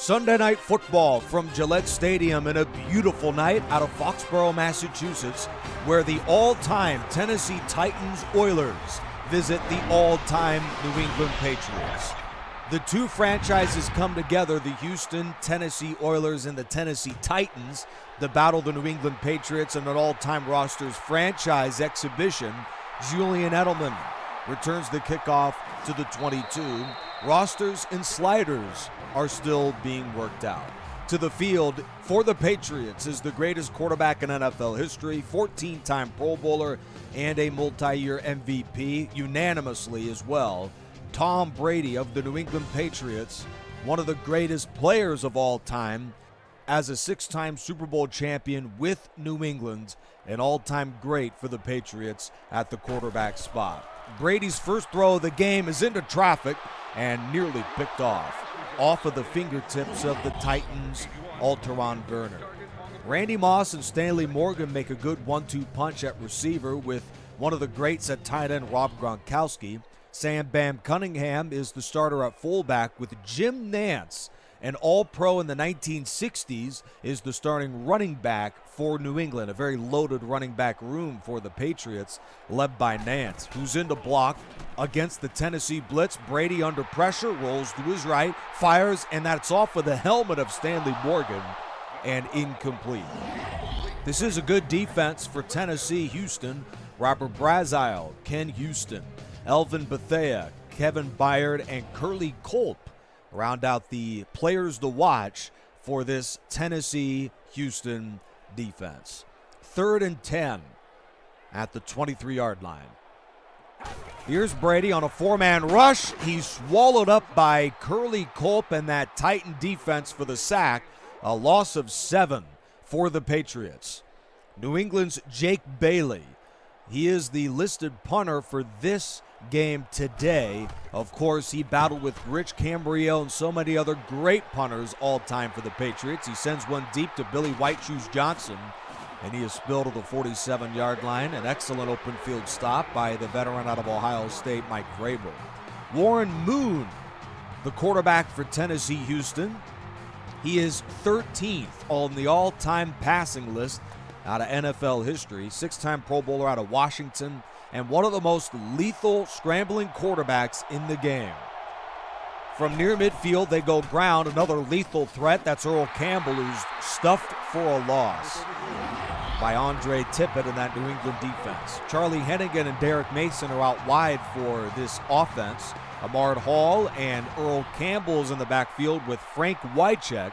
Sunday night football from Gillette Stadium in a beautiful night out of Foxborough, Massachusetts, where the all-time Tennessee Titans Oilers visit the all-time New England Patriots. The two franchises come together, the Houston, Tennessee Oilers and the Tennessee Titans, to battle the New England Patriots in an all-time rosters franchise exhibition. Julian Edelman returns the kickoff to the 22. Rosters and sliders are still being worked out. To the field for the Patriots is the greatest quarterback in NFL history, 14-time Pro Bowler, and a multi-year MVP, unanimously as well. Tom Brady of the New England Patriots, one of the greatest players of all time, as a 6-time Super Bowl champion with New England, an all-time great for the Patriots at the quarterback spot. Brady's first throw of the game is into traffic and nearly picked off of the fingertips of the Titans' Alteron Verner. Randy Moss and Stanley Morgan make a good 1-2 punch at receiver with one of the greats at tight end, Rob Gronkowski. Sam Bam Cunningham is the starter at fullback with Jim Nantz, an all-pro in the 1960s, is the starting running back for New England. A very loaded running back room for the Patriots, led by Nantz, who's in to block against the Tennessee blitz. Brady under pressure, rolls to his right, fires, and that's off of the helmet of Stanley Morgan and incomplete. This is a good defense for Tennessee. Houston, Robert Brazile, Ken Houston, Elvin Bethea, Kevin Byard, and Curly Culp round out the players to watch for this Tennessee-Houston defense. 3rd and 10 at the 23-yard line. Here's Brady on a 4-man rush. He's swallowed up by Curly Culp and that Titan defense for the sack. A loss of 7 for the Patriots. New England's Jake Bailey. He is the listed punter for this game today. Of course, he battled with Rich Cambrielle and so many other great punters all time for the Patriots. He sends one deep to Billy White Shoes Johnson, and he is spilled to the 47-yard line. An excellent open field stop by the veteran out of Ohio State, Mike Vrabel. Warren Moon, the quarterback for Tennessee Houston. He is 13th on the all-time passing list out of NFL history. 6-time Pro Bowler out of Washington, and one of the most lethal scrambling quarterbacks in the game. From near midfield, they go ground. Another lethal threat. That's Earl Campbell, who's stuffed for a loss by Andre Tippett in that New England defense. Charlie Hennigan and Derek Mason are out wide for this offense. Ahmad Hall and Earl Campbell's in the backfield with Frank Wycheck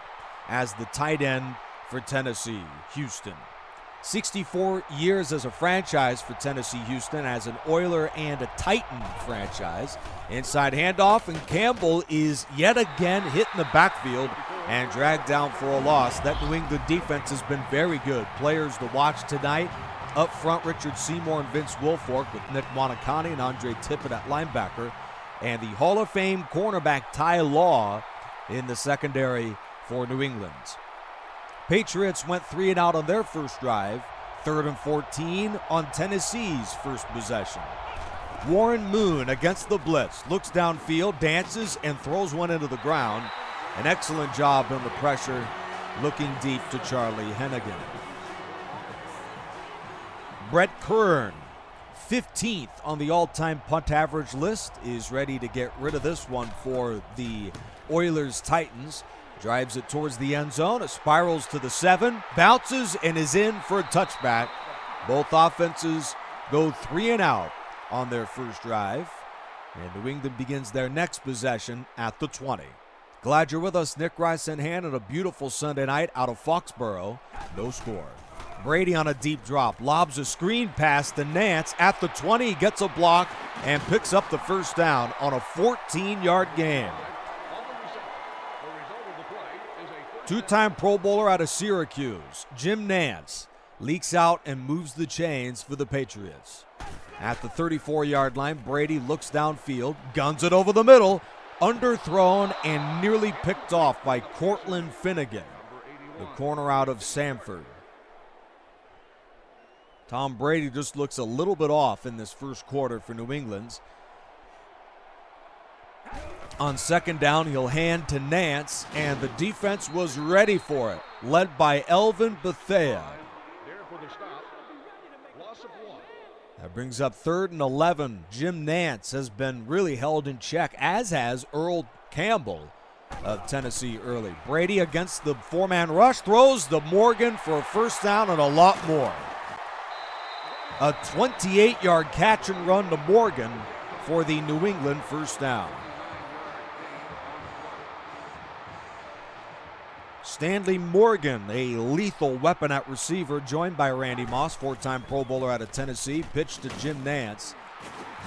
as the tight end for Tennessee Houston. 64 years as a franchise for Tennessee Houston, as an Oiler and a Titan franchise. Inside handoff, and Campbell is yet again hit in the backfield and dragged down for a loss. That New England defense has been very good. Players to watch tonight. Up front, Richard Seymour and Vince Wilfork with Nick Monicani and Andre Tippett at linebacker. And the Hall of Fame cornerback Ty Law in the secondary for New England. Patriots went 3 and out on their first drive. 3rd and 14 on Tennessee's first possession. Warren Moon against the blitz. Looks downfield, dances, and throws one into the ground. An excellent job on the pressure, looking deep to Charlie Hennigan. Brett Kern, 15th on the all-time punt average list, is ready to get rid of this one for the Oilers Titans. Drives it towards the end zone. It spirals to the 7, bounces, and is in for a touchback. Both offenses go 3 and out on their first drive. And New England begins their next possession at the 20. Glad you're with us. Nick Rice in hand on a beautiful Sunday night out of Foxborough. No score. Brady on a deep drop. Lobs a screen pass to Nantz at the 20. He gets a block and picks up the first down on a 14-yard gain. 2-time Pro Bowler out of Syracuse, Jim Nantz, leaks out and moves the chains for the Patriots. At the 34-yard line, Brady looks downfield, guns it over the middle, underthrown and nearly picked off by Cortland Finnegan, the corner out of Samford. Tom Brady just looks a little bit off in this first quarter for New England. On second down, he'll hand to Nance, and the defense was ready for it, led by Elvin Bethea. That brings up 3rd and 11. Jim Nance has been really held in check, as has Earl Campbell of Tennessee early. Brady against the 4-man rush, throws to Morgan for a first down and a lot more. A 28-yard catch and run to Morgan for the New England first down. Stanley Morgan, a lethal weapon at receiver, joined by Randy Moss, 4-time Pro Bowler out of Tennessee, pitched to Jim Nance.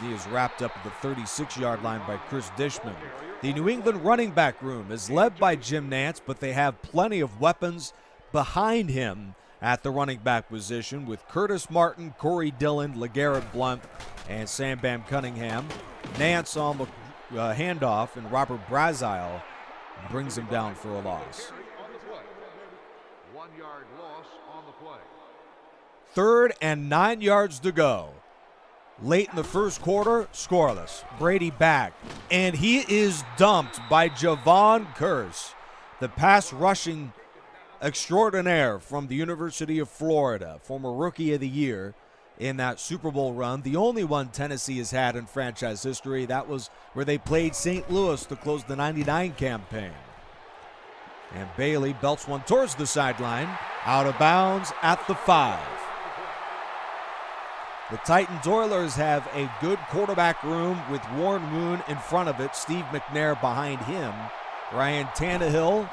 He is wrapped up at the 36-yard line by Chris Dishman. The New England running back room is led by Jim Nance, but they have plenty of weapons behind him at the running back position with Curtis Martin, Corey Dillon, LeGarrette Blount, and Sam Bam Cunningham. Nance on the handoff, and Robert Brazile brings him down for a loss. 1-yard loss on the play. 3rd and 9 yards to go. Late in the first quarter, scoreless. Brady back, and he is dumped by Javon Curse, the pass rushing extraordinaire from the University of Florida, former Rookie of the Year in that Super Bowl run, the only one Tennessee has had in franchise history. That was where they played St. Louis to close the '99 campaign. And Bailey belts one towards the sideline, out of bounds at the 5. The Titans Oilers have a good quarterback room with Warren Moon in front of it, Steve McNair behind him. Ryan Tannehill,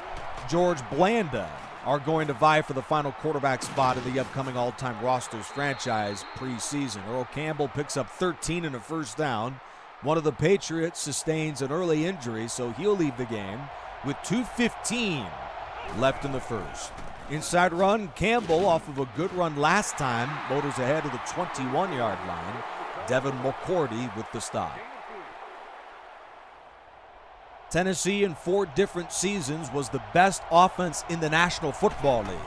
George Blanda are going to vie for the final quarterback spot in the upcoming all-time rosters franchise preseason. Earl Campbell picks up 13 and a first down. One of the Patriots sustains an early injury, so he'll leave the game with 2:15 left in the first. Inside run, Campbell off of a good run last time, motors ahead of the 21-yard line. Devin McCourty with the stop. Tennessee in 4 different seasons was the best offense in the National Football League.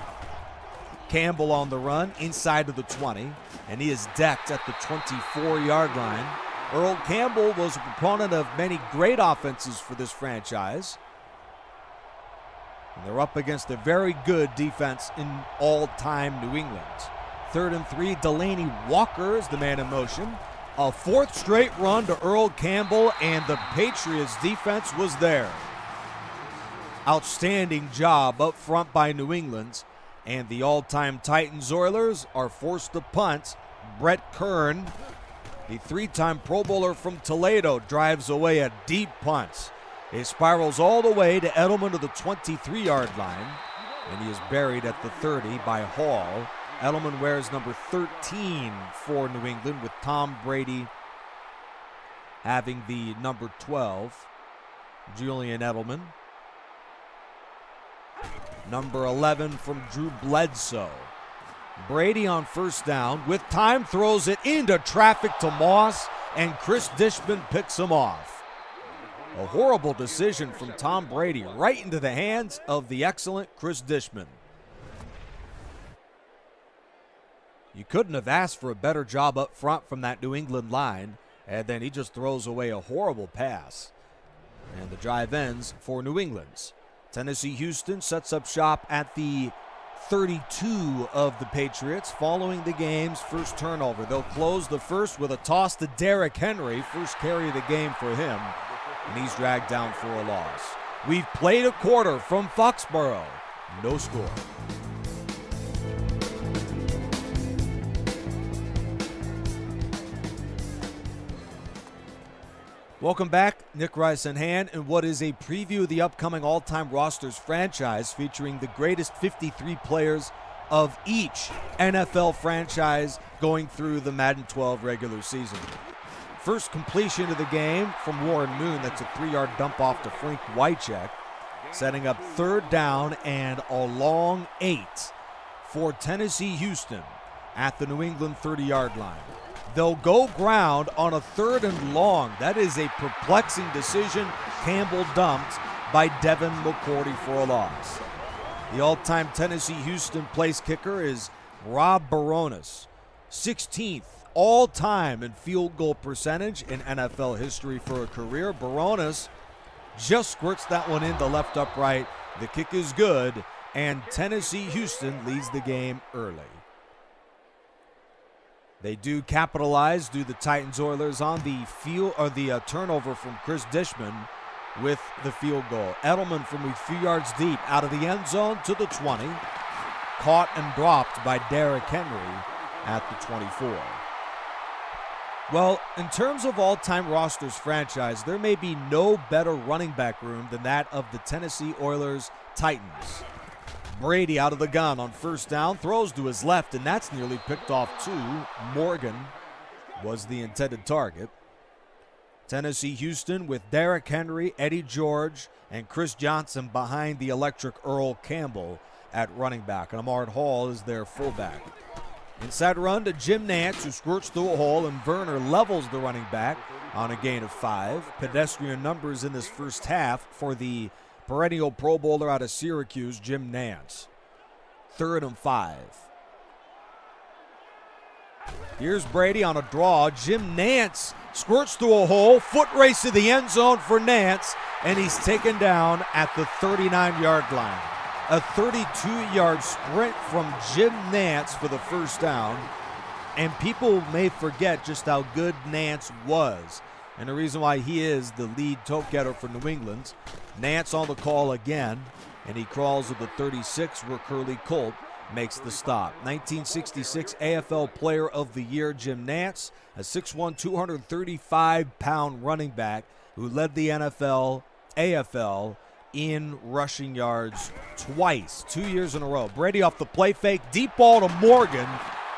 Campbell on the run inside of the 20, and he is decked at the 24-yard line. Earl Campbell was a proponent of many great offenses for this franchise. And they're up against a very good defense in all-time New England. 3rd and 3, Delaney Walker is the man in motion. A 4th straight run to Earl Campbell, and the Patriots defense was there. Outstanding job up front by New England, and the all-time Titans Oilers are forced to punt. Brett Kern, the 3-time Pro Bowler from Toledo, drives away a deep punt. It spirals all the way to Edelman to the 23-yard line, and he is buried at the 30 by Hall. Edelman wears number 13 for New England, with Tom Brady having the number 12. Julian Edelman. Number 11 from Drew Bledsoe. Brady on first down. With time, throws it into traffic to Moss, and Chris Dishman picks him off. A horrible decision from Tom Brady, right into the hands of the excellent Chris Dishman. You couldn't have asked for a better job up front from that New England line, and then he just throws away a horrible pass. And the drive ends for New England. Tennessee Houston sets up shop at the 32 of the Patriots following the game's first turnover. They'll close the first with a toss to Derrick Henry, first carry of the game for him, and he's dragged down for a loss. We've played a quarter from Foxborough. No score. Welcome back, Nick Rice in hand, and what is a preview of the upcoming all-time rosters franchise featuring the greatest 53 players of each NFL franchise going through the Madden 12 regular season. First completion of the game from Warren Moon. That's a 3-yard dump off to Frank Wycheck, setting up 3rd down and a long 8 for Tennessee Houston at the New England 30-yard line. They'll go ground on a 3rd and long. That is a perplexing decision. Campbell dumped by Devin McCourty for a loss. The all-time Tennessee Houston place kicker is Rob Baronis, 16th all-time in field goal percentage in NFL history for a career. Baronis just squirts that one in the left upright. The kick is good, and Tennessee Houston leads the game early. They do capitalize, do the Titans Oilers on the turnover from Chris Dishman with the field goal. Edelman from a few yards deep out of the end zone to the 20. Caught and dropped by Derrick Henry at the 24. Well, in terms of all-time rosters franchise, there may be no better running back room than that of the Tennessee Oilers Titans. Brady out of the gun on first down, throws to his left, and that's nearly picked off too. Morgan was the intended target. Tennessee Houston with Derrick Henry, Eddie George, and Chris Johnson behind the electric Earl Campbell at running back. And Ahmad Hall is their fullback. Inside run to Jim Nantz, who squirts through a hole, and Werner levels the running back on a gain of 5. Pedestrian numbers in this first half for the perennial Pro Bowler out of Syracuse, Jim Nantz. 3rd and 5. Here's Brady on a draw. Jim Nantz squirts through a hole, foot race to the end zone for Nantz, and he's taken down at the 39-yard line. A 32-yard sprint from Jim Nantz for the first down. And people may forget just how good Nantz was. And the reason why he is the lead tote getter for New England. Nantz on the call again, and he crawls to the 36 where Curly Colt makes the stop. 1966 AFL Player of the Year, Jim Nantz, a 6'1", 235-pound running back who led the AFL in rushing yards twice, 2 years in a row. Brady off the play fake, deep ball to Morgan,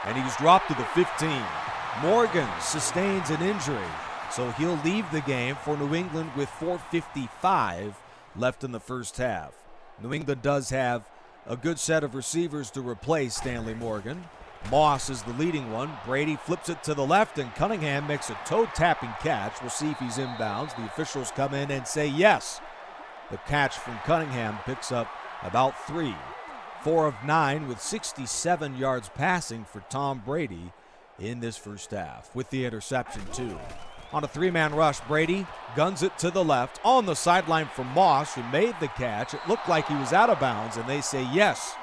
and he's dropped to the 15. Morgan sustains an injury, so he'll leave the game for New England with 4:55 left in the first half. New England does have a good set of receivers to replace Stanley Morgan. Moss is the leading one. Brady flips it to the left, and Cunningham makes a toe-tapping catch. We'll see if he's inbounds. The officials come in and say yes. The catch from Cunningham picks up about 3. 4 of 9 with 67 yards passing for Tom Brady in this first half with the interception too. On a 3-man rush, Brady guns it to the left on the sideline for Moss, who made the catch. It looked like he was out of bounds, and they say yes.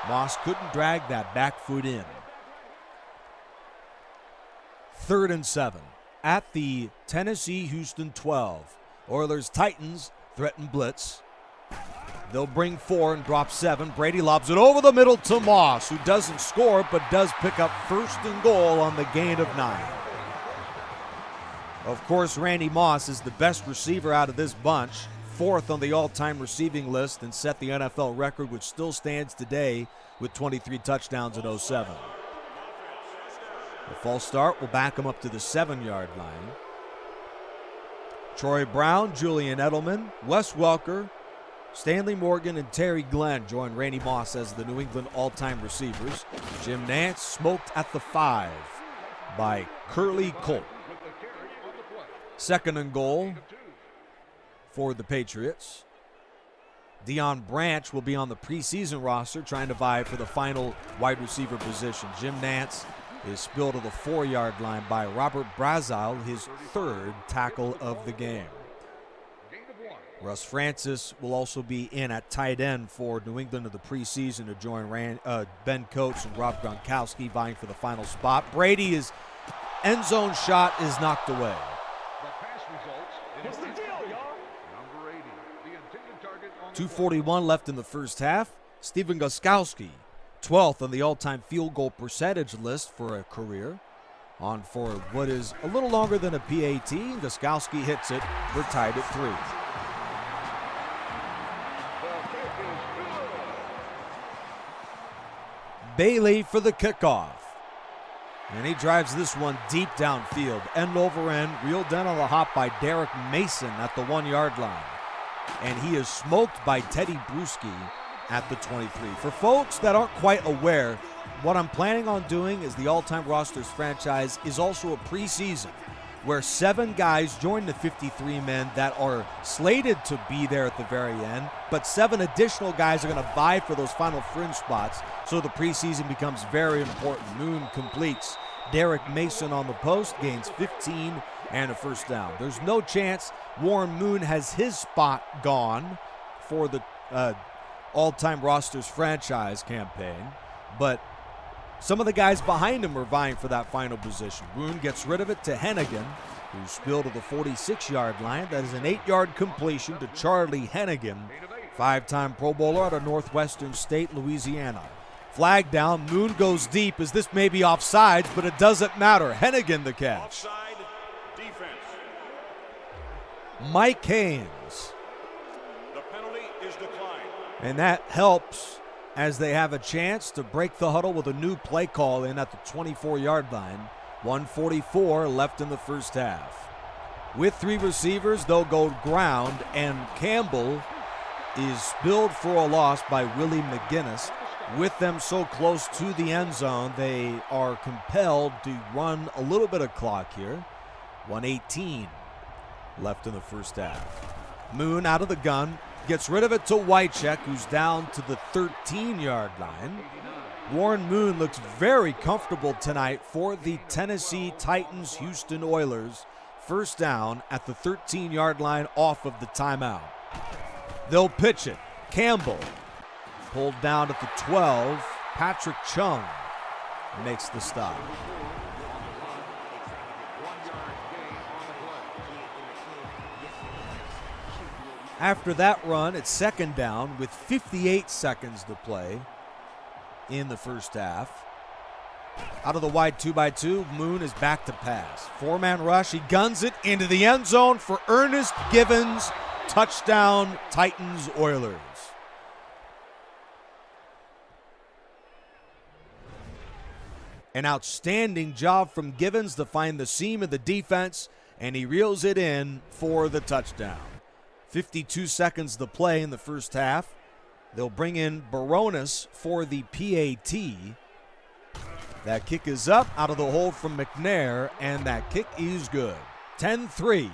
Moss couldn't drag that back foot in. 3rd and 7 at the Tennessee-Houston 12. Oilers Titans threaten blitz. They'll bring 4 and drop 7. Brady lobs it over the middle to Moss, who doesn't score but does pick up 1st and goal on the gain of 9. Of course, Randy Moss is the best receiver out of this bunch, 4th on the all-time receiving list, and set the NFL record, which still stands today with 23 touchdowns in 07. The false start will back him up to the 7-yard line. Troy Brown, Julian Edelman, Wes Welker, Stanley Morgan, and Terry Glenn join Randy Moss as the New England all-time receivers. Jim Nantz smoked at the 5 by Curly Colt. 2nd and goal for the Patriots. Deion Branch will be on the preseason roster trying to vie for the final wide receiver position. Jim Nantz is spilled to the 4-yard line by Robert Brazile, his 3rd tackle of the game. Russ Francis will also be in at tight end for New England in the preseason to join Ben Coates and Rob Gronkowski vying for the final spot. Brady's end zone shot is knocked away. 2:41 left in the first half. Stephen Gostkowski, 12th on the all-time field goal percentage list for a career. On for what is a little longer than a PAT. Gostkowski hits it. We're tied at 3. Bailey for the kickoff. And he drives this one deep downfield. End over end, reeled in on the hop by Derek Mason at the 1-yard line. And he is smoked by Teddy Bruschi at the 23. For folks that aren't quite aware, what I'm planning on doing is the all-time rosters franchise is also a preseason where 7 guys join the 53 men that are slated to be there at the very end, but 7 additional guys are going to vie for those final fringe spots, so the preseason becomes very important. Moon completes. Derek Mason on the post, gains 15 and a first down. There's no chance Warren Moon has his spot gone for the all-time rosters franchise campaign, but some of the guys behind him are vying for that final position. Moon gets rid of it to Hennigan, who spilled to the 46-yard line. That is an 8-yard completion to Charlie Hennigan, 5-time Pro Bowler out of Northwestern State, Louisiana. Flag down, Moon goes deep as this may be offsides, but it doesn't matter. Hennigan the catch. Offside defense. Mike Haynes. The penalty is declined. And that helps as they have a chance to break the huddle with a new play call in at the 24-yard line. 1:44 left in the first half. With 3 receivers, they'll go ground, and Campbell is spilled for a loss by Willie McGinnis. With them so close to the end zone, they are compelled to run a little bit of clock here. 1:18 left in the first half. Moon out of the gun, gets rid of it to Wycheck, who's down to the 13-yard line. Warren Moon looks very comfortable tonight for the Tennessee Titans Houston Oilers. First down at the 13-yard line off of the timeout. They'll pitch it. Campbell pulled down at the 12. Patrick Chung makes the stop. After that run, it's second down with 58 seconds to play in the first half. Out of the wide 2x2, Moon is back to pass. 4-man rush, he guns it into the end zone for Ernest Givens. Touchdown, Titans Oilers. An outstanding job from Givens to find the seam of the defense, and he reels it in for the touchdown. 52 seconds to play in the first half. They'll bring in Baronis for the PAT. That kick is up out of the hole from McNair, and that kick is good. 10-3.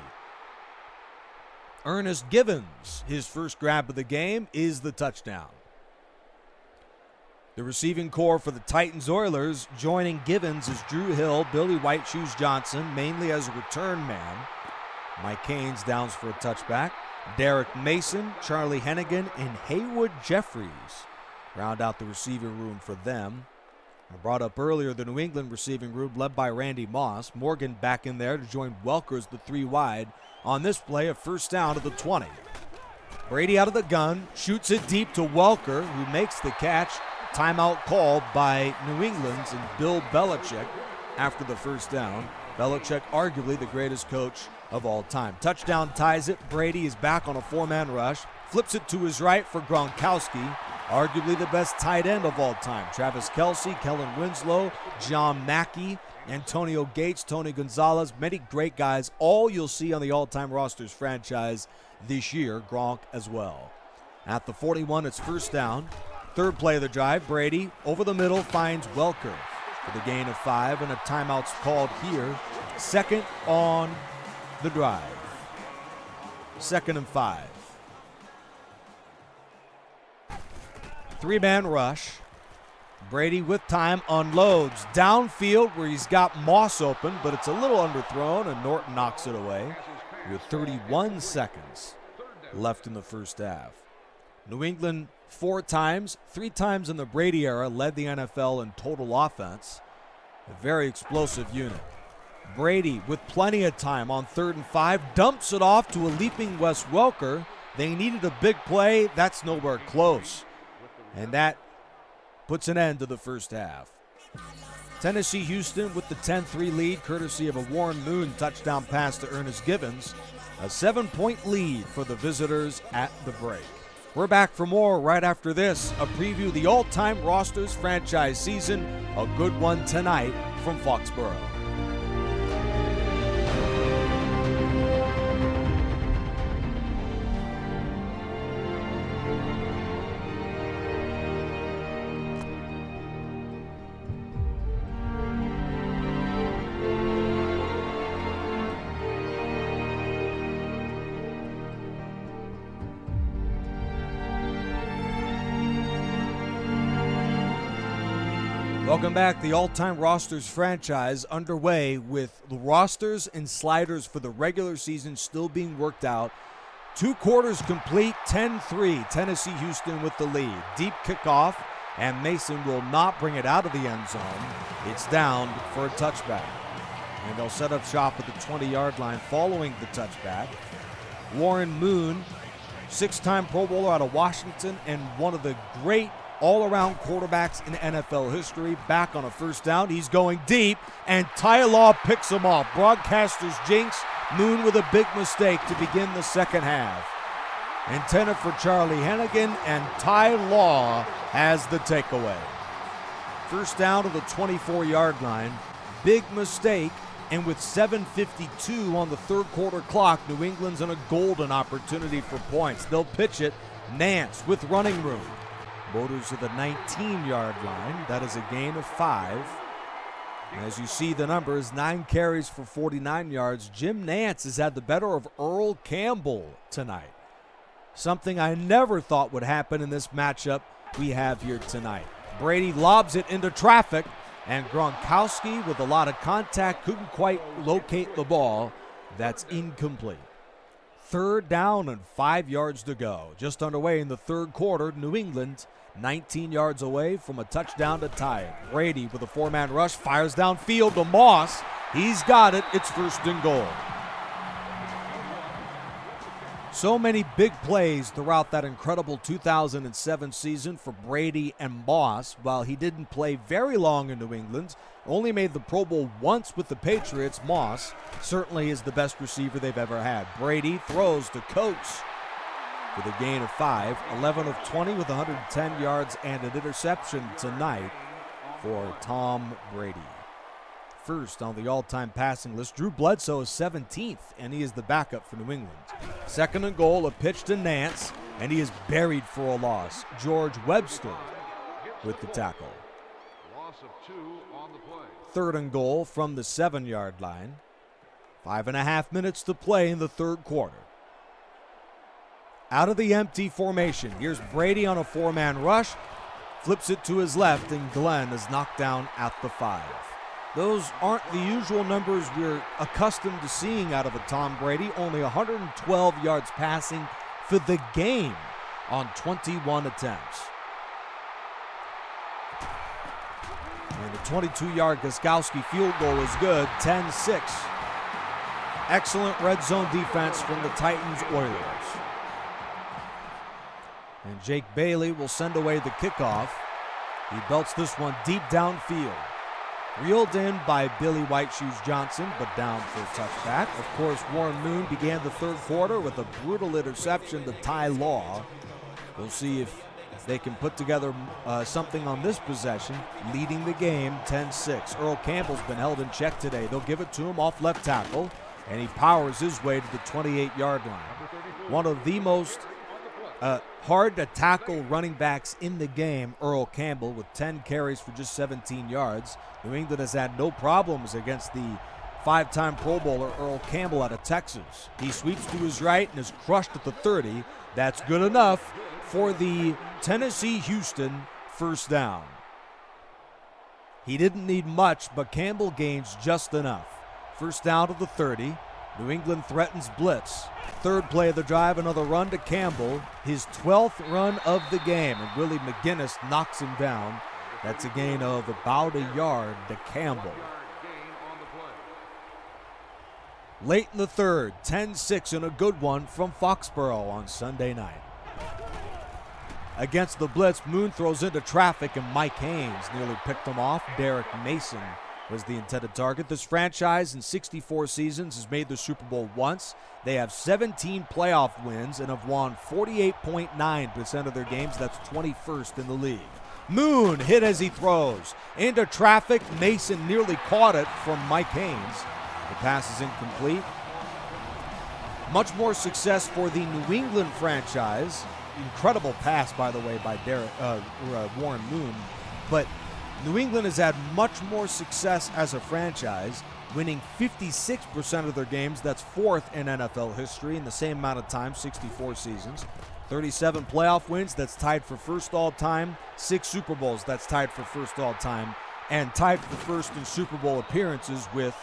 Ernest Givens, his first grab of the game, is the touchdown. The receiving core for the Titans Oilers, joining Givens, is Drew Hill, Billy White Shoes Johnson, mainly as a return man. Mike Haynes downs for a touchback. Derek Mason, Charlie Hennigan, and Haywood Jeffries round out the receiving room for them. I brought up earlier the New England receiving room led by Randy Moss. Morgan back in there to join Welker, the 3 wide. On this play, a first down to the 20. Brady out of the gun, shoots it deep to Welker, who makes the catch. Timeout called by New England's and Bill Belichick after the first down. Belichick, arguably the greatest coach of all time. Touchdown ties it. Brady is back on a 4-man rush. Flips it to his right for Gronkowski, arguably the best tight end of all time. Travis Kelce, Kellen Winslow, John Mackey, Antonio Gates, Tony Gonzalez, many great guys. All you'll see on the all-time rosters franchise this year. Gronk as well. At the 41, it's first down. Third play of the drive, Brady over the middle finds Welker for the gain of 5, and a timeout's called here. Second on the drive. 2nd and 5. 3-man rush. Brady with time unloads downfield where he's got Moss open, but it's a little underthrown, and Norton knocks it away with 31 seconds left in the first half. New England 4 times, 3 times in the Brady era, led the NFL in total offense. A very explosive unit. Brady, with plenty of time on 3rd and 5, dumps it off to a leaping Wes Welker. They needed a big play. That's nowhere close. And that puts an end to the first half. Tennessee Houston with the 10-3 lead, courtesy of a Warren Moon touchdown pass to Ernest Givens. A 7-point lead for the visitors at the break. We're back for more right after this. A preview of the all-time rosters franchise season. A good one tonight from Foxborough. Welcome back. The all-time rosters franchise underway with the rosters and sliders for the regular season still being worked out. 2 quarters complete, 10-3. Tennessee Houston with the lead. Deep kickoff, and Mason will not bring it out of the end zone. It's down for a touchback. And they'll set up shop at the 20-yard line following the touchback. Warren Moon, 6-time Pro Bowler out of Washington and one of the great all-around quarterbacks in NFL history, back on a first down. He's going deep, and Ty Law picks him off. Broadcasters jinx. Moon with a big mistake to begin the second half. Intended for Charlie Hennigan, and Ty Law has the takeaway. First down to the 24-yard line. Big mistake, and with 7:52 on the third quarter clock, New England's in a golden opportunity for points. They'll pitch it. Nance with running room. Motors to the 19-yard line. That is a gain of 5. As you see the numbers, 9 carries for 49 yards. Jim Nance has had the better of Earl Campbell tonight. Something I never thought would happen in this matchup we have here tonight. Brady lobs it into traffic, and Gronkowski, with a lot of contact, couldn't quite locate the ball. That's incomplete. Third down and 5 yards to go. Just underway in the third quarter. New England 19 yards away from a touchdown to tie it. Brady with a 4-man rush fires downfield to Moss. He's got it. It's first and goal. So many big plays throughout that incredible 2007 season for Brady and Moss. While he didn't play very long in New England, only made the Pro Bowl once with the Patriots, Moss certainly is the best receiver they've ever had. Brady throws to Coates with a gain of 5, 11 of 20 with 110 yards and an interception tonight for Tom Brady. First on the all-time passing list, Drew Bledsoe is 17th, and he is the backup for New England. Second and goal, a pitch to Nance, and he is buried for a loss. George Webster with the tackle. Loss of 2 on the play. Third and goal from the 7-yard line. 5.5 minutes to play in the third quarter. Out of the empty formation, here's Brady on a 4-man rush, flips it to his left, and Glenn is knocked down at the 5. Those aren't the usual numbers we're accustomed to seeing out of a Tom Brady. Only 112 yards passing for the game on 21 attempts. And the 22-yard Gostkowski field goal is good, 10-6. Excellent red zone defense from the Titans Oilers. And Jake Bailey will send away the kickoff. He belts this one deep downfield. Reeled in by Billy White Shoes Johnson, but down for a touchback. Of course, Warren Moon began the third quarter with a brutal interception to Ty Law. We'll see if they can put together something on this possession, leading the game 10-6. Earl Campbell's been held in check today. They'll give it to him off left tackle, and he powers his way to the 28-yard line. One of the most hard-to-tackle running backs in the game, Earl Campbell, with 10 carries for just 17 yards. New England has had no problems against the 5-time Pro Bowler Earl Campbell out of Texas. He sweeps to his right and is crushed at the 30. That's good enough for the Tennessee-Houston first down. He didn't need much, but Campbell gains just enough. First down to the 30. New England threatens blitz. Third play of the drive, another run to Campbell. His 12th run of the game, and Willie McGinnis knocks him down. That's a gain of about a yard to Campbell. Late in the third, 10-6 and a good one from Foxborough on Sunday night. Against the blitz, Moon throws into traffic, and Mike Haynes nearly picked him off. Derek Mason was the intended target. This franchise in 64 seasons has made the Super Bowl once. They have 17 playoff wins and have won 48.9% of their games. That's 21st in the league. Moon hit as he throws. Into traffic, Mason nearly caught it from Mike Haynes. The pass is incomplete. Much more success for the New England franchise. Incredible pass, by the way, by Warren Moon. But New England has had much more success as a franchise, winning 56% of their games. That's 4th in NFL history in the same amount of time, 64 seasons. 37 playoff wins, that's tied for first all time. 6 Super Bowls, that's tied for first all time. and tied for first in Super Bowl appearances with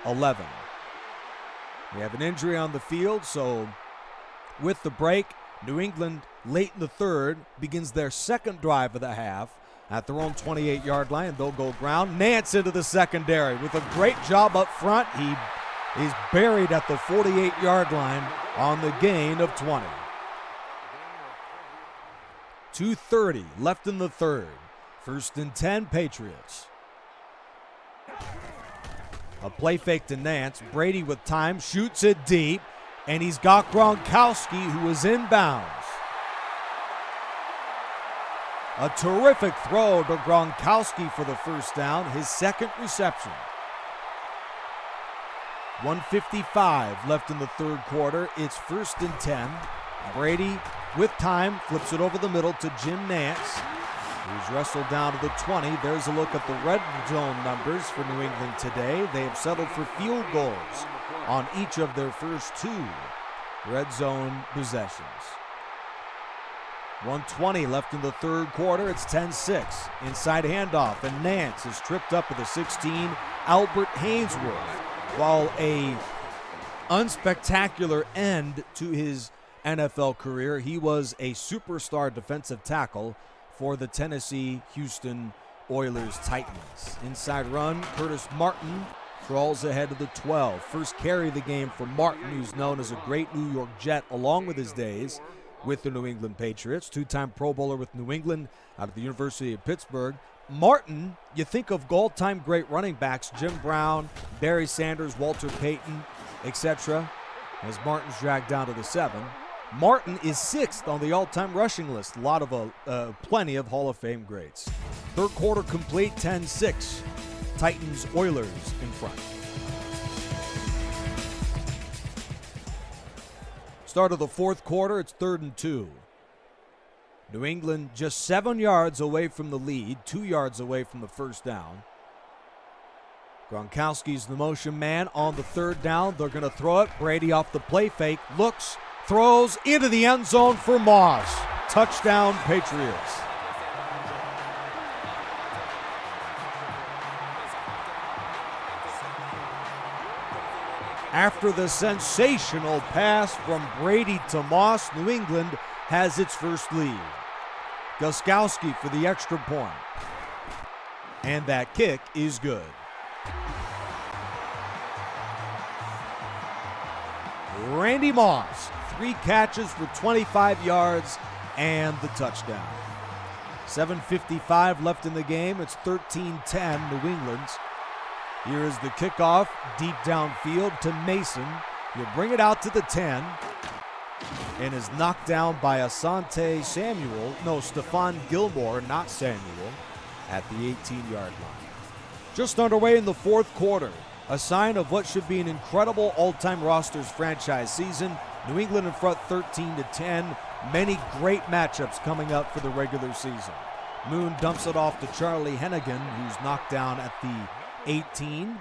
11. We have an injury on the field, so with the break, New England late in the third begins their second drive of the half at their own 28-yard line. They'll go ground. Nance into the secondary with a great job up front. He's buried at the 48-yard line on the gain of 20. 2:30 left in the third. First and 10, Patriots. A play fake to Nance. Brady with time, shoots it deep, and he's got Gronkowski, who is inbounds. A terrific throw to Gronkowski for the first down, his second reception. 1:55 left in the third quarter. It's first and 10. Brady with time flips it over the middle to Jim Nance, who's wrestled down to the 20. There's a look at the red zone numbers for New England today. They have settled for field goals on each of their first two red zone possessions. 1:20 left in the third quarter. It's 10-6. Inside handoff, and Nance is tripped up with a 16. Albert Haynesworth, while a unspectacular end to his NFL career, he was a superstar defensive tackle for the Tennessee Houston Oilers Titans. Inside run, Curtis Martin crawls ahead of the 12. First carry of the game for Martin, who's known as a great New York Jet along with his days with the New England Patriots. Two-time Pro Bowler with New England out of the University of Pittsburgh. Martin, you think of all-time great running backs, Jim Brown, Barry Sanders, Walter Payton, etc., as Martin's dragged down to the 7. Martin is 6th on the all-time rushing list. Plenty of Hall of Fame greats. Third quarter complete, 10-6. Titans Oilers in front. Start of the fourth quarter, it's 3rd and 2. New England just 7 yards away from the lead, 2 yards away from the first down. Gronkowski's the motion man on the third down. They're going to throw it. Brady off the play fake, looks, throws into the end zone for Moss. Touchdown, Patriots. After the sensational pass from Brady to Moss, New England has its first lead. Gostkowski for the extra point. And that kick is good. Randy Moss, 3 catches for 25 yards and the touchdown. 7:55 left in the game. It's 13-10 New England. Here is the kickoff, deep downfield to Mason. He'll bring it out to the 10 and is knocked down by Stephon Gilmore, not Samuel, at the 18-yard line. Just underway in the fourth quarter, a sign of what should be an incredible all-time rosters franchise season. New England in front 13-10. Many great matchups coming up for the regular season. Moon dumps it off to Charlie Hennigan, who's knocked down at the 18.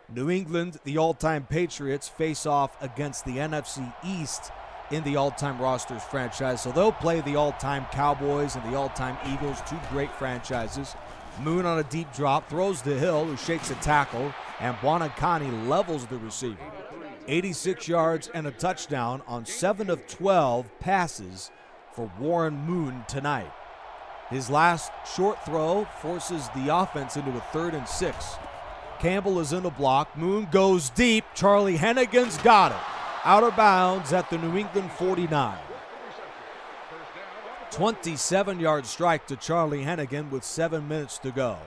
New England, the all-time Patriots, face off against the NFC East in the all-time rosters franchise. So they'll play the all-time Cowboys and the all-time Eagles, two great franchises. Moon on a deep drop, throws to Hill, who shakes a tackle, and Buonacani levels the receiver. 86 yards and a touchdown on 7 of 12 passes for Warren Moon tonight. His last short throw forces the offense into a 3rd and 6. Campbell is in the block. Moon goes deep. Charlie Hennigan's got it. Out of bounds at the New England 49. 27-yard strike to Charlie Hennigan with 7 minutes to go.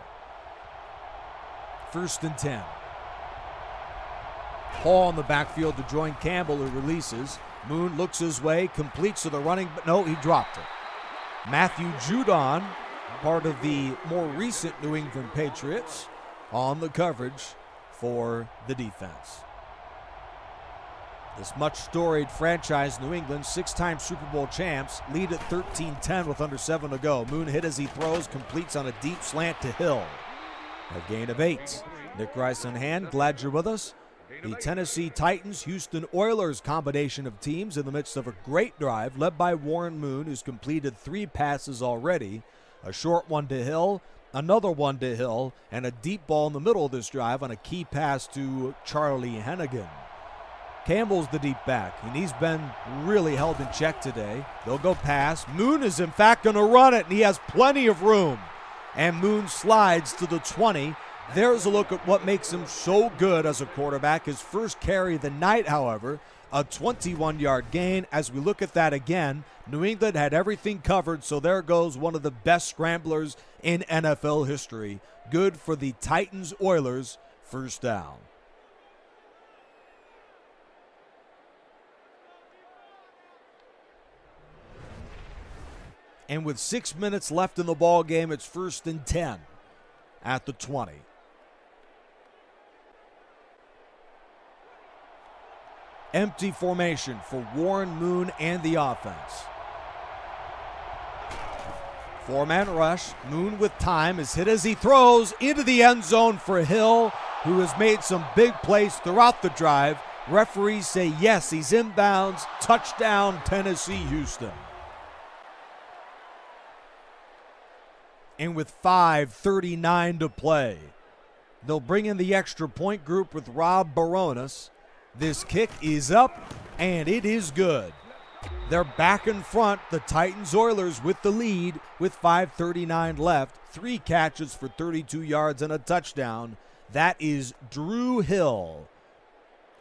1st and 10. Hall in the backfield to join Campbell, who releases. Moon looks his way, completes to the running, but no, he dropped it. Matthew Judon, part of the more recent New England Patriots, on the coverage for the defense. This much storied franchise, New England, 6-time Super Bowl champs, lead at 13-10 with under 7 to go. Moon hit as he throws, completes on a deep slant to Hill. A gain of 8. Nick Rice on hand, glad you're with us. The Tennessee Titans, Houston Oilers combination of teams in the midst of a great drive led by Warren Moon, who's completed 3 passes already. A short one to Hill, Another one to Hill, and a deep ball in the middle of this drive on a key pass to Charlie Hennigan. Campbell's the deep back, and he's been really held in check today. They'll go pass. Moon is in fact going to run it, and he has plenty of room. And Moon slides to the 20. There's a look at what makes him so good as a quarterback. His first carry of the night, however, a 21-yard gain. As we look at that again, New England had everything covered, so there goes one of the best scramblers in NFL history. Good for the Titans-Oilers first down. And with 6 minutes left in the ball game, it's 1st and 10 at the 20. Empty formation for Warren Moon and the offense. Four-man rush. Moon with time is hit as he throws into the end zone for Hill, who has made some big plays throughout the drive. Referees say yes, he's inbounds. Touchdown, Tennessee, Houston. And with 5:39 to play, they'll bring in the extra point group with Rob Baronis. This kick is up, and it is good. They're back in front, the Titans-Oilers with the lead with 5:39 left. 3 catches for 32 yards and a touchdown. That is Drew Hill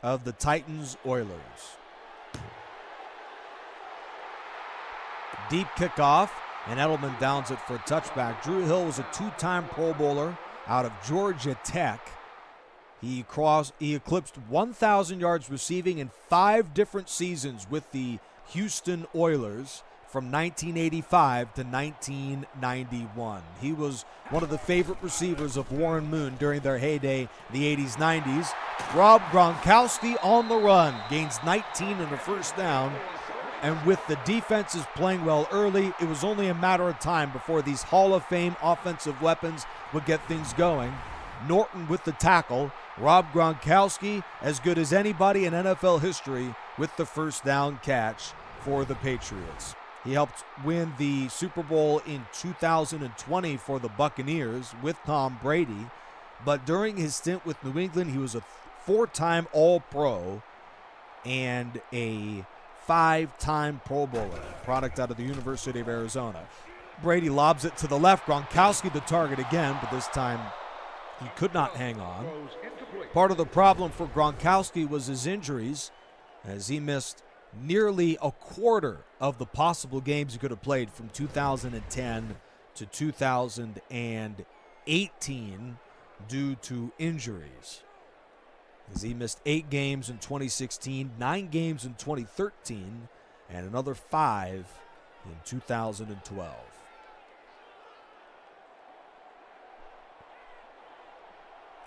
of the Titans-Oilers. Deep kickoff, and Edelman downs it for a touchback. Drew Hill was a 2-time Pro Bowler out of Georgia Tech. He eclipsed 1,000 yards receiving in 5 different seasons with the Houston Oilers from 1985 to 1991. He was one of the favorite receivers of Warren Moon during their heyday in the 80s, 90s. Rob Gronkowski on the run, gains 19 and a first down. And with the defenses playing well early, it was only a matter of time before these Hall of Fame offensive weapons would get things going. Norton with the tackle. Rob Gronkowski, as good as anybody in NFL history, with the first down catch for the Patriots. He helped win the Super Bowl in 2020 for the Buccaneers with Tom Brady. But during his stint with New England, he was a 4-time All-Pro and a 5-time Pro Bowler, product out of the University of Arizona. Brady lobs it to the left. Gronkowski the target again, but this time he could not hang on. Part of the problem for Gronkowski was his injuries, as he missed nearly a quarter of the possible games he could have played from 2010 to 2018 due to injuries. As he missed 8 games in 2016, 9 games in 2013, and another 5 in 2012.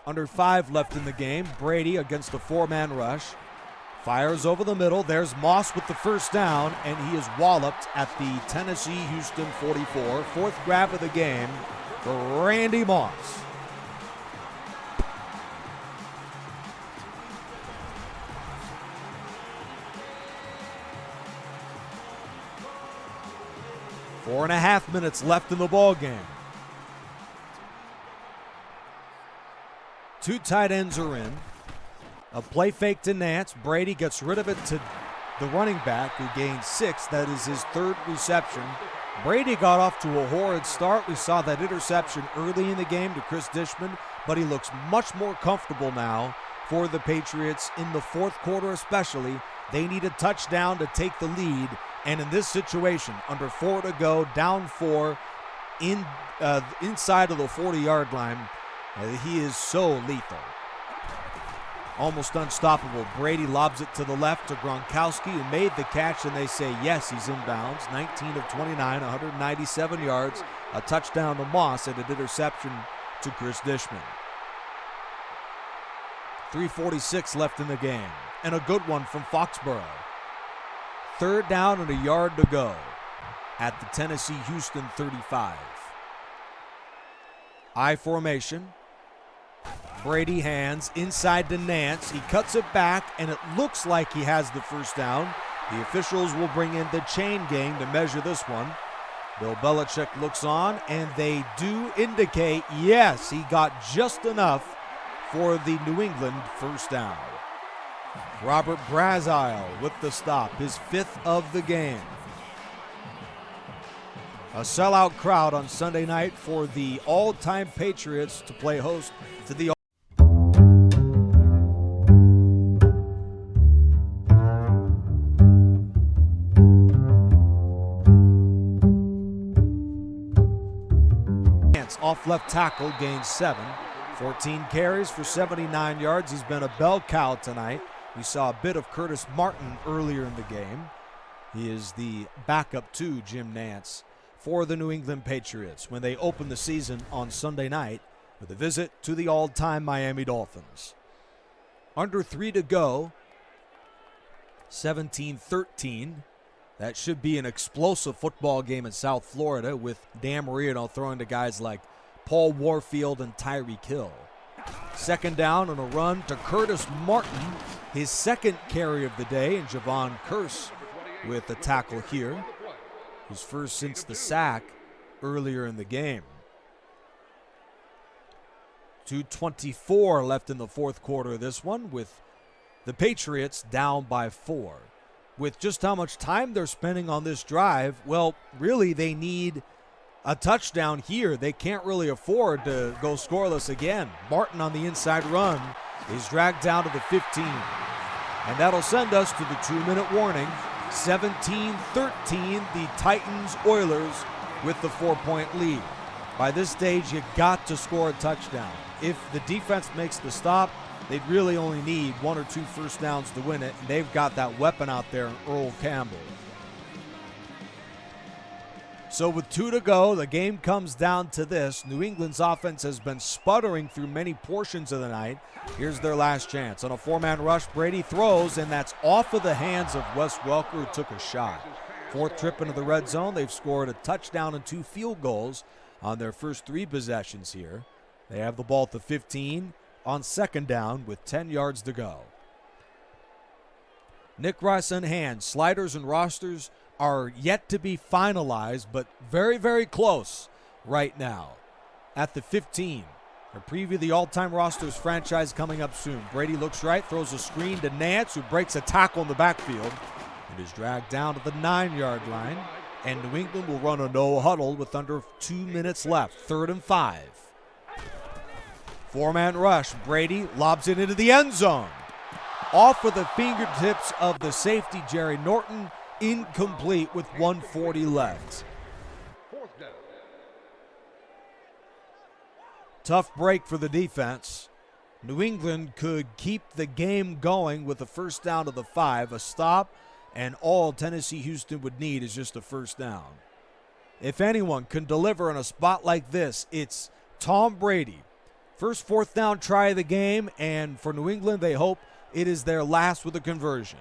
Under 5 left in the game. Brady against the 4-man rush. Fires over the middle. There's Moss with the first down, and he is walloped at the Tennessee-Houston 44. 4th grab of the game for Randy Moss. Four and a half minutes left in the ball game. 2 tight ends are in. A play fake to Nance. Brady gets rid of it to the running back, who gains 6. That is his 3rd reception. Brady got off to a horrid start. We saw that interception early in the game to Chris Dishman, but he looks much more comfortable now for the Patriots in the 4th quarter especially. They need a touchdown to take the lead, and in this situation, under 4 to go, down 4, inside of the 40-yard line, he is so lethal. Almost unstoppable. Brady lobs it to the left to Gronkowski, who made the catch, and they say yes, he's inbounds. 19 of 29, 197 yards, a touchdown to Moss, and an interception to Chris Dishman. 3:46 left in the game, and a good one from Foxborough. 3rd down and a yard to go at the Tennessee-Houston 35. I formation. Brady hands inside to Nance. He cuts it back, and it looks like he has the first down. The officials will bring in the chain gang to measure this one. Bill Belichick looks on, and they do indicate, yes, he got just enough for the New England first down. Robert Brazile with the stop, his 5th of the game. A sellout crowd on Sunday night for the all-time Patriots to play host to the off left tackle, gains 7. 14 carries for 79 yards. He's been a bell cow tonight. We saw a bit of Curtis Martin earlier in the game. He is the backup to Jim Nance for the New England Patriots when they open the season on Sunday night with a visit to the all-time Miami Dolphins. Under 3 to go, 17-13. That should be an explosive football game in South Florida with Dan Marino throwing to guys like Paul Warfield and Tyreek Hill. Second down on a run to Curtis Martin, his 2nd carry of the day, and Javon Curse with the tackle here. His first since the sack earlier in the game. 2:24 left in the fourth quarter of this one with the Patriots down by 4. With just how much time they're spending on this drive, well, really they need a touchdown here. They can't really afford to go scoreless again. Martin on the inside run is dragged down to the 15. And that'll send us to the 2-minute warning. 17-13, the Titans-Oilers with the 4-point lead. By this stage, you got to score a touchdown. If the defense makes the stop, they'd really only need 1 or 2 first downs to win it, and they've got that weapon out there in Earl Campbell. So with 2 to go, the game comes down to this. New England's offense has been sputtering through many portions of the night. Here's their last chance. On a 4-man rush, Brady throws, and that's off of the hands of Wes Welker, who took a shot. 4th trip into the red zone. They've scored a touchdown and 2 field goals on their first 3 possessions here. They have the ball at the 15 on 2nd down with 10 yards to go. Nick Rice in hand. Sliders and rosters are yet to be finalized, but very, very close right now. At the 15, a preview of the all-time rosters franchise coming up soon. Brady looks right, throws a screen to Nance, who breaks a tackle in the backfield and is dragged down to the 9-yard line. And New England will run a no huddle with under 2 minutes left. 3rd and 5. 4-man rush. Brady lobs it into the end zone. Off of the fingertips of the safety, Jerry Norton. Incomplete with 1:40 left. Tough break for the defense. New England could keep the game going with a first down to the 5, a stop, and all Tennessee Houston would need is just a first down. If anyone can deliver in a spot like this, it's Tom Brady. First 4th down try of the game, and for New England, they hope it is their last with a conversion.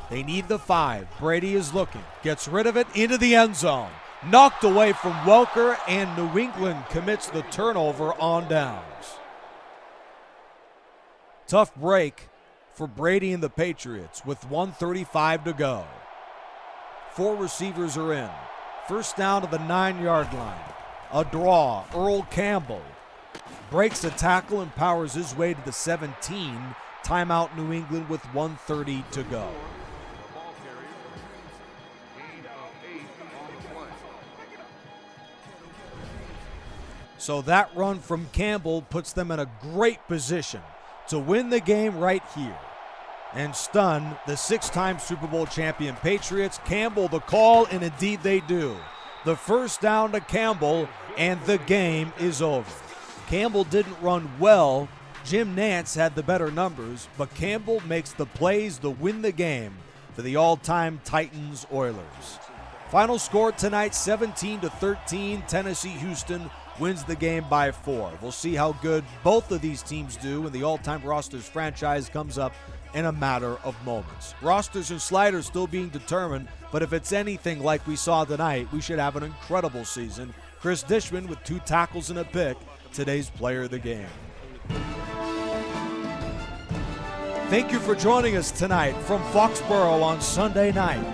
They need the 5. Brady is looking. Gets rid of it into the end zone. Knocked away from Welker, and New England commits the turnover on downs. Tough break for Brady and the Patriots with 1:35 to go. 4 receivers are in. First down to the 9-yard line. A draw. Earl Campbell breaks a tackle and powers his way to the 17. Timeout New England with 1:30 to go. So that run from Campbell puts them in a great position to win the game right here and stun the 6-time Super Bowl champion Patriots. Campbell the call, and indeed they do. The first down to Campbell, and the game is over. Campbell didn't run well. Jim Nance had the better numbers, but Campbell makes the plays to win the game for the all-time Titans Oilers. Final score tonight, 17-13. Tennessee Houston wins the game by 4. We'll see how good both of these teams do when the all-time rosters franchise comes up in a matter of moments. Rosters and sliders still being determined, but if it's anything like we saw tonight, we should have an incredible season. Chris Dishman with 2 tackles and a pick, today's player of the game. Thank you for joining us tonight from Foxborough on Sunday night.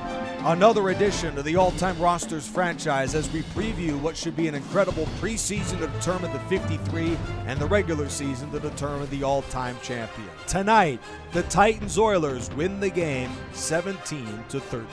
Another addition to the all-time rosters franchise as we preview what should be an incredible preseason to determine the 53 and the regular season to determine the all-time champion. Tonight, the Titans Oilers win the game 17-13.